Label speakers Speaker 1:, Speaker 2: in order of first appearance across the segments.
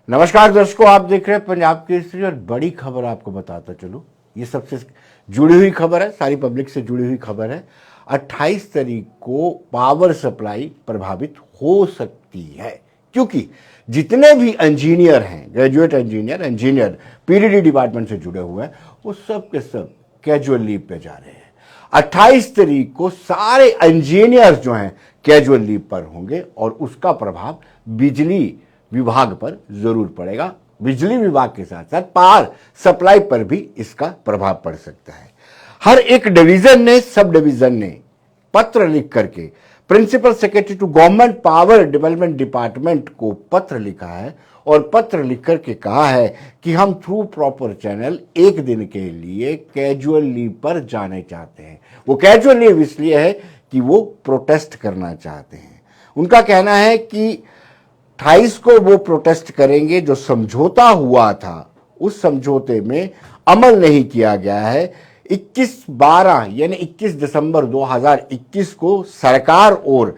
Speaker 1: नमस्कार दर्शकों, आप देख रहे हैं पंजाब केसरी और बड़ी खबर आपको बताता चलूं। ये सबसे जुड़ी हुई खबर है, सारी पब्लिक से जुड़ी हुई खबर है। 28 तारीख को पावर सप्लाई प्रभावित हो सकती है, क्योंकि जितने भी इंजीनियर हैं, ग्रेजुएट इंजीनियर पीडीडी डिपार्टमेंट से जुड़े हुए हैं, वो सब के सब कैजुअल लीव पे जा रहे हैं। 28 तारीख को सारे इंजीनियर्स जो हैं कैजुअल लीव पर होंगे और उसका प्रभाव बिजली विभाग पर जरूर पड़ेगा। बिजली विभाग के साथ साथ पावर सप्लाई पर भी इसका प्रभाव पड़ सकता है। हर एक डिवीजन ने, सब डिवीजन ने पत्र लिख करके principal secretary to government power development department को पत्र लिखा है और पत्र लिख करके कहा है कि हम थ्रू प्रॉपर चैनल एक दिन के लिए कैजुअल लीव पर जाने चाहते हैं। वो कैजुअल लीव इसलिए है कि वो प्रोटेस्ट करना चाहते हैं। उनका कहना है कि 28 को वो प्रोटेस्ट करेंगे। जो समझौता हुआ था उस समझौते में अमल नहीं किया गया है। 21/12 यानी 21 दिसंबर 2021 को सरकार और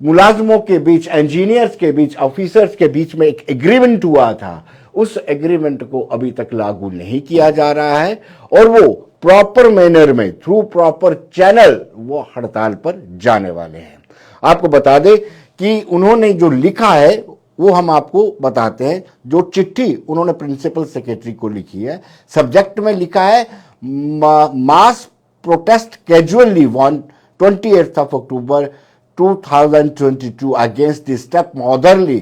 Speaker 1: मुलाजमों के बीच, इंजीनियर्स के बीच, ऑफिसर्स के बीच में एक एग्रीमेंट हुआ था। उस एग्रीमेंट को अभी तक लागू नहीं किया जा रहा है और वो प्रॉपर मैनर में थ्रू प्रॉपर चैनल वो हड़ताल पर जाने वाले हैं। आपको बता दें कि उन्होंने जो लिखा है वो हम आपको बताते हैं। जो चिट्ठी उन्होंने प्रिंसिपल सेक्रेटरी को लिखी है, सब्जेक्ट में लिखा है mass protest casual leave on 28 October 2022 against the step orderly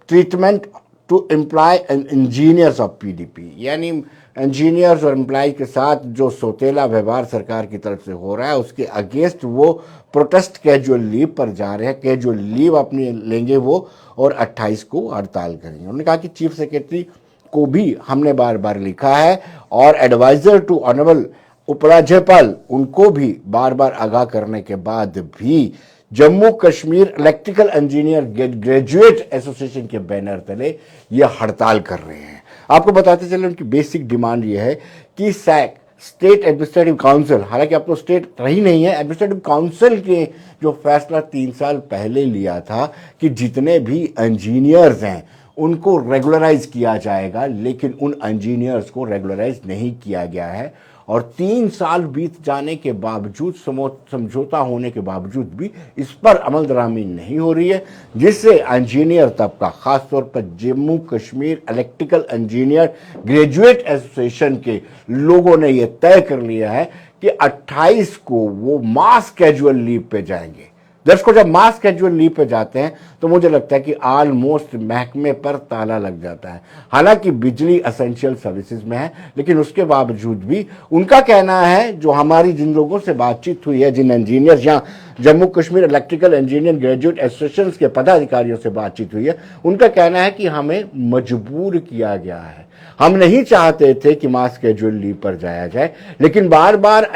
Speaker 1: treatment to employ and engineers of PDP. यानी इंजीनियर्स और एम्प्लॉय के साथ जो सौतेला व्यवहार सरकार की तरफ से हो रहा है उसके अगेंस्ट वो प्रोटेस्ट कैजुअल लीव पर जा रहे हैं। कैजुअल लीव अपनी लेंगे वो और 28 को हड़ताल करेंगे। उन्होंने कहा कि चीफ सेक्रेटरी को भी हमने बार बार लिखा है और एडवाइजर टू ऑनरेबल उपराज्यपाल उनको भी बार बार आगाह करने के बाद भी Jammu Kashmir electrical engineer graduate association के बैनर तले ये हड़ताल कर रहे हैं। आपको बताते चले उनकी बेसिक डिमांड ये है कि सैक स्टेट एडमिनिस्ट्रेटिव काउंसिल, हालांकि अब तो स्टेट रही नहीं है, एडमिनिस्ट्रेटिव काउंसिल के जो फैसला 3 साल पहले लिया था कि जितने भी इंजीनियर्स हैं उनको रेगुलराइज किया जाएगा, लेकिन उन इंजीनियर्स को रेगुलराइज नहीं किया गया है और 3 साल बीत जाने के बावजूद, समझौता होने के बावजूद भी इस पर अमल दरामदी नहीं हो रही है, जिससे इंजीनियर तबका, खासतौर पर Jammu Kashmir electrical engineer graduate association के लोगों ने यह तय कर लिया है कि 28 को वो मास कैजुअल लीव पे जाएंगे। दर्शकों, जब मास कैजुअल लीव पे जाते हैं तो मुझे लगता है कि ऑलमोस्ट महकमे पर ताला लग जाता है। हालांकि बिजली एसेंशियल सर्विसेज में है, लेकिन उसके बावजूद भी उनका कहना है, जो हमारी जिन लोगों से बातचीत हुई है, जिन इंजीनियर्स या Jammu Kashmir electrical engineer graduate association के पदाधिकारियों से बातचीत हुई है, उनका कहना है कि हमें मजबूर किया गया है। हम नहीं चाहते थे कि मास कैजुअल लीव पर जाया जाए, लेकिन बार बार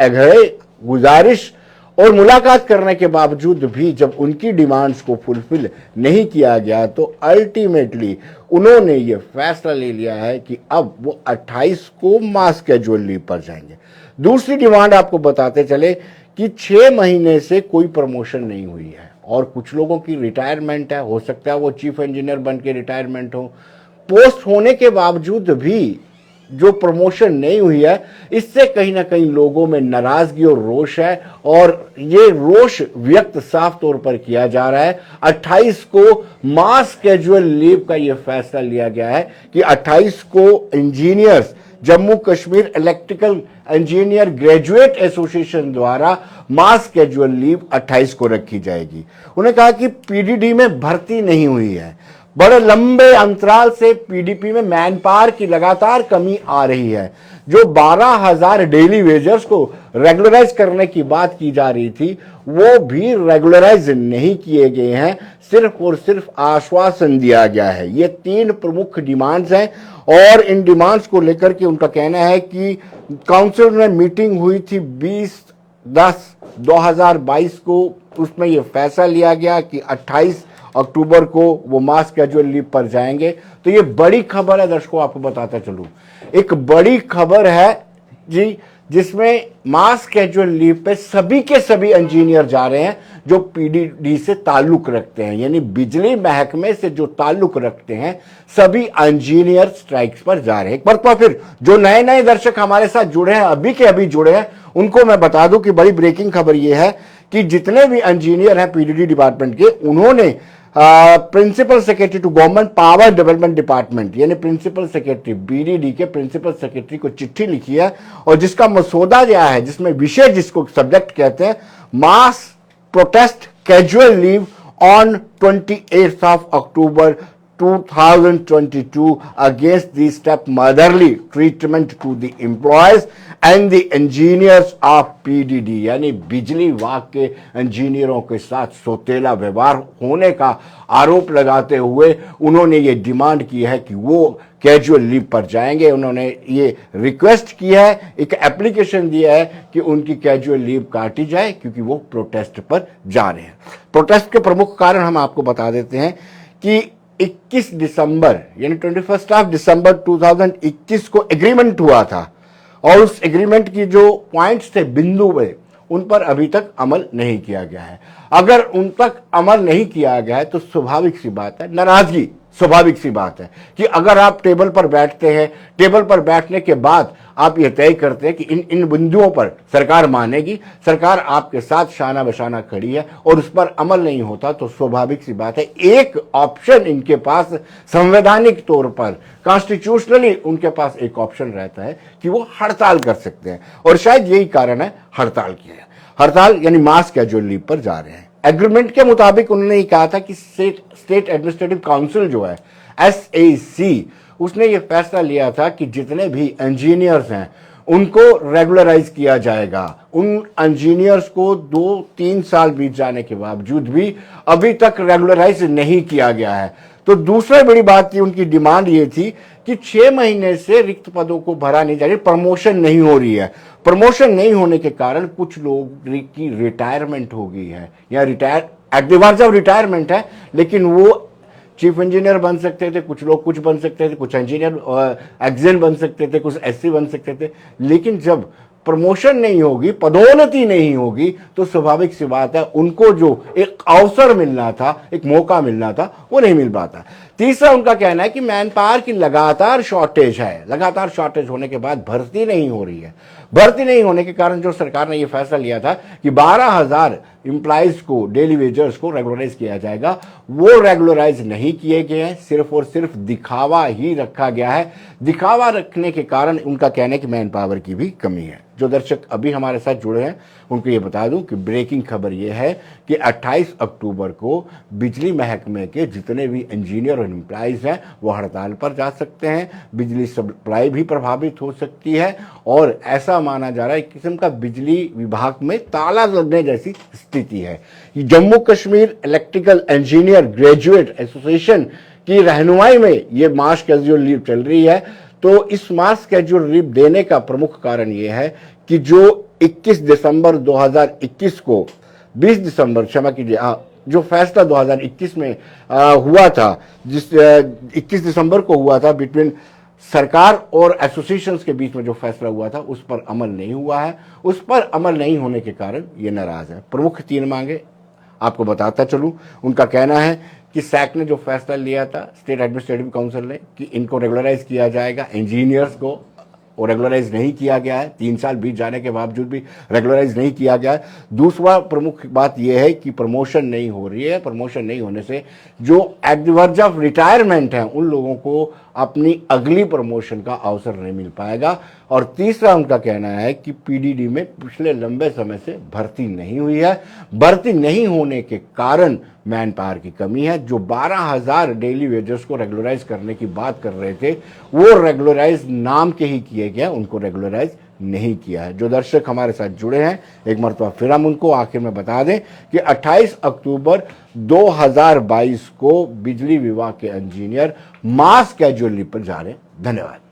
Speaker 1: गुजारिश और मुलाकात करने के बावजूद भी जब उनकी डिमांड्स को फुलफिल नहीं किया गया तो अल्टीमेटली उन्होंने ये फैसला ले लिया है कि अब वो 28 को मास कैजुअल लीव पर जाएंगे। दूसरी डिमांड आपको बताते चले कि 6 महीने से कोई प्रमोशन नहीं हुई है और कुछ लोगों की रिटायरमेंट है। हो सकता है वो चीफ इंजीनियर बन के रिटायरमेंट हो। पोस्ट होने के बावजूद भी जो प्रमोशन नहीं हुई है, इससे कहीं ना कहीं लोगों में नाराजगी और रोष है और ये रोष व्यक्त साफ तौर पर किया जा रहा है। 28 को मास कैजुअल लीव का ये फैसला लिया गया है कि 28 को engineers Jammu Kashmir electrical engineer graduate association द्वारा मास कैजुअल लीव 28 को रखी जाएगी। उन्होंने कहा कि पीडीडी में भर्ती नहीं हुई है। बड़े लंबे अंतराल से पीडीपी में मैन पावर की लगातार कमी आ रही है। जो 12,000 डेली वेजर्स को रेगुलराइज करने की बात की जा रही थी वो भी रेगुलराइज नहीं किए गए हैं, सिर्फ और सिर्फ आश्वासन दिया गया है। ये 3 प्रमुख डिमांड्स हैं और इन डिमांड्स को लेकर के उनका कहना है कि काउंसिल में मीटिंग हुई थी 20/10/2022 को, उसमें यह फैसला लिया गया कि 28 अक्टूबर को वो मास कैजुअल लीव पर जाएंगे। तो ये बड़ी खबर है दर्शकों, आपको बताता चलूं, एक बड़ी खबर है जी। जिसमें मास कैजुअल लीव पे सभी के सभी इंजीनियर जा रहे हैं जो पीडीडी से ताल्लुक रखते हैं, यानी बिजली महकमे से जो ताल्लुक रखते हैं सभी इंजीनियर स्ट्राइक्स पर जा रहे हैं। एक बार फिर जो नए नए दर्शक हमारे साथ जुड़े हैं, अभी के अभी जुड़े हैं, उनको मैं बता दूं कि बड़ी ब्रेकिंग खबर यह है कि जितने भी इंजीनियर हैं पीडीडी डिपार्टमेंट के, उन्होंने principal secretary to government power development department यानी प्रिंसिपल सेक्रेटरी बीडीडी के प्रिंसिपल सेक्रेटरी को चिट्ठी लिखी है और जिसका मसौदा दिया है, जिसमें विषय जिसको सब्जेक्ट कहते हैं mass protest casual leave on 28th of October 2022 against the step motherly treatment to the employees and the engineers of PDD यानी बिजली विभाग के इंजीनियरों के साथ सौतेला व्यवहार होने का आरोप लगाते हुए उन्होंने ये डिमांड की है कि वो कैजुअल लीव पर जाएंगे। उन्होंने ये रिक्वेस्ट की है, एक एप्लीकेशन दिया है कि उनकी कैजुअल लीव काटी जाए क्योंकि वो प्रोटेस्ट पर जा रहे हैं। प्रोटेस्ट के प्रमुख कारण हम आपको बता देते हैं कि 21 दिसंबर यानी 21 दिसंबर 2021 को एग्रीमेंट हुआ था और उस एग्रीमेंट की जो पॉइंट्स थे, बिंदु वे, उन पर अभी तक अमल नहीं किया गया है। अगर उन तक अमल नहीं किया गया है तो स्वाभाविक सी बात है, नाराजगी स्वाभाविक सी बात है कि अगर आप टेबल पर बैठते हैं, टेबल पर बैठने के बाद आप ये तय करते हैं कि इन बिंदुओं पर सरकार मानेगी, सरकार आपके साथ शाना बशाना खड़ी है और उस पर अमल नहीं होता, तो स्वाभाविक सी बात है एक ऑप्शन इनके पास संवैधानिक तौर पर, कॉन्स्टिट्यूशनली उनके पास एक ऑप्शन रहता है कि वो हड़ताल कर सकते हैं और शायद यही कारण है हड़ताल की है। हड़ताल यानी मास कैजुअल लीव पर जा रहे हैं। एग्रीमेंट के मुताबिक उन्होंने ये कहा था कि स्टेट एडमिनिस्ट्रेटिव काउंसिल जो है SAC, उसने ये फैसला लिया था कि जितने भी इंजीनियर्स हैं उनको रेगुलराइज किया जाएगा। उन इंजीनियर्स को 2-3 साल बीत जाने के बावजूद भी अभी तक रेगुलराइज नहीं किया गया है। तो दूसरी बड़ी बात थी, उनकी डिमांड ये थी कि 6 महीने से रिक्त पदों को भरा नहीं जा रही, प्रमोशन नहीं हो रही है। प्रमोशन नहीं होने के कारण कुछ लोग की रिटायरमेंट हो गई है या रिटायरमेंट है, लेकिन वो चीफ इंजीनियर बन सकते थे, कुछ लोग कुछ बन सकते थे, कुछ इंजीनियर एक्जेन बन सकते थे, कुछ SC बन सकते थे, लेकिन जब प्रमोशन नहीं होगी, पदोन्नति नहीं होगी, तो स्वाभाविक सी बात है उनको जो एक अवसर मिलना था, एक मौका मिलना था, वो नहीं मिल पाता। तीसरा उनका कहना है कि मैन पावर की लगातार शॉर्टेज है, लगातार शॉर्टेज होने के बाद भर्ती नहीं हो रही है। भर्ती नहीं होने के कारण जो सरकार ने यह फैसला लिया था कि 12,000 एम्प्लॉइज को, डेली वेजर्स को रेगुलराइज किया जाएगा, वो रेगुलराइज नहीं किए गए हैं, सिर्फ और सिर्फ दिखावा ही रखा गया है। दिखावा रखने के कारण उनका कहना है कि मैन पावर की भी कमी है। जो दर्शक अभी हमारे साथ जुड़े हैं उनको ये बता दूं कि ब्रेकिंग खबर ये है कि 28 अक्टूबर को बिजली महकमे के जितने भी इंजीनियर और एम्प्लॉइज हैं वो हड़ताल पर जा सकते हैं। बिजली सप्लाई भी प्रभावित हो सकती है और ऐसा माना जा रहा है एक किस्म का बिजली विभाग में ताला लगने जैसी स्थिति है। Jammu Kashmir electrical engineer graduate association की रहनुमाई में ये मास कैजुअल लीव चल रही है। तो इस मास कैजुअल लीव देने का प्रमुख कारण यह है कि जो 21 दिसंबर 2021 को 20 दिसंबर क्षमा कीजिए, जो फैसला 2021 में हुआ था, जिस 21 दिसंबर को हुआ था बिटवीन सरकार और एसोसिएशंस के बीच में जो फैसला हुआ था, उस पर अमल नहीं हुआ है। उस पर अमल नहीं होने के कारण ये नाराज है। प्रमुख 3 मांगे आपको बताता चलूं। उनका कहना है कि सैक ने जो फैसला लिया था, स्टेट एडमिनिस्ट्रेटिव काउंसिल ने, कि इनको रेगुलराइज किया जाएगा, इंजीनियर्स को और रेगुलराइज नहीं किया गया है। 3 साल बीत जाने के बावजूद भी रेगुलराइज नहीं किया गया है। दूसरा प्रमुख बात यह है कि प्रमोशन नहीं हो रही है। प्रमोशन नहीं होने से जो at the verge of retirement हैं उन लोगों को अपनी अगली प्रमोशन का अवसर नहीं मिल पाएगा। और तीसरा उनका कहना है कि पीडीडी में पिछले लंबे समय से भर्ती नहीं हुई है। भर्ती नहीं होने के कारण मैन पावर की कमी है। जो 12,000 डेली वेजर्स को रेगुलराइज करने की बात कर रहे थे, वो रेगुलराइज नाम के ही किए गए, उनको रेगुलराइज नहीं किया है। जो दर्शक हमारे साथ जुड़े हैं, एक मरतबा फिर हम उनको आखिर में बता दें कि 28 अक्टूबर 2022 को बिजली विभाग के इंजीनियर मास कैजुअल लीव पर जा रहे हैं। धन्यवाद।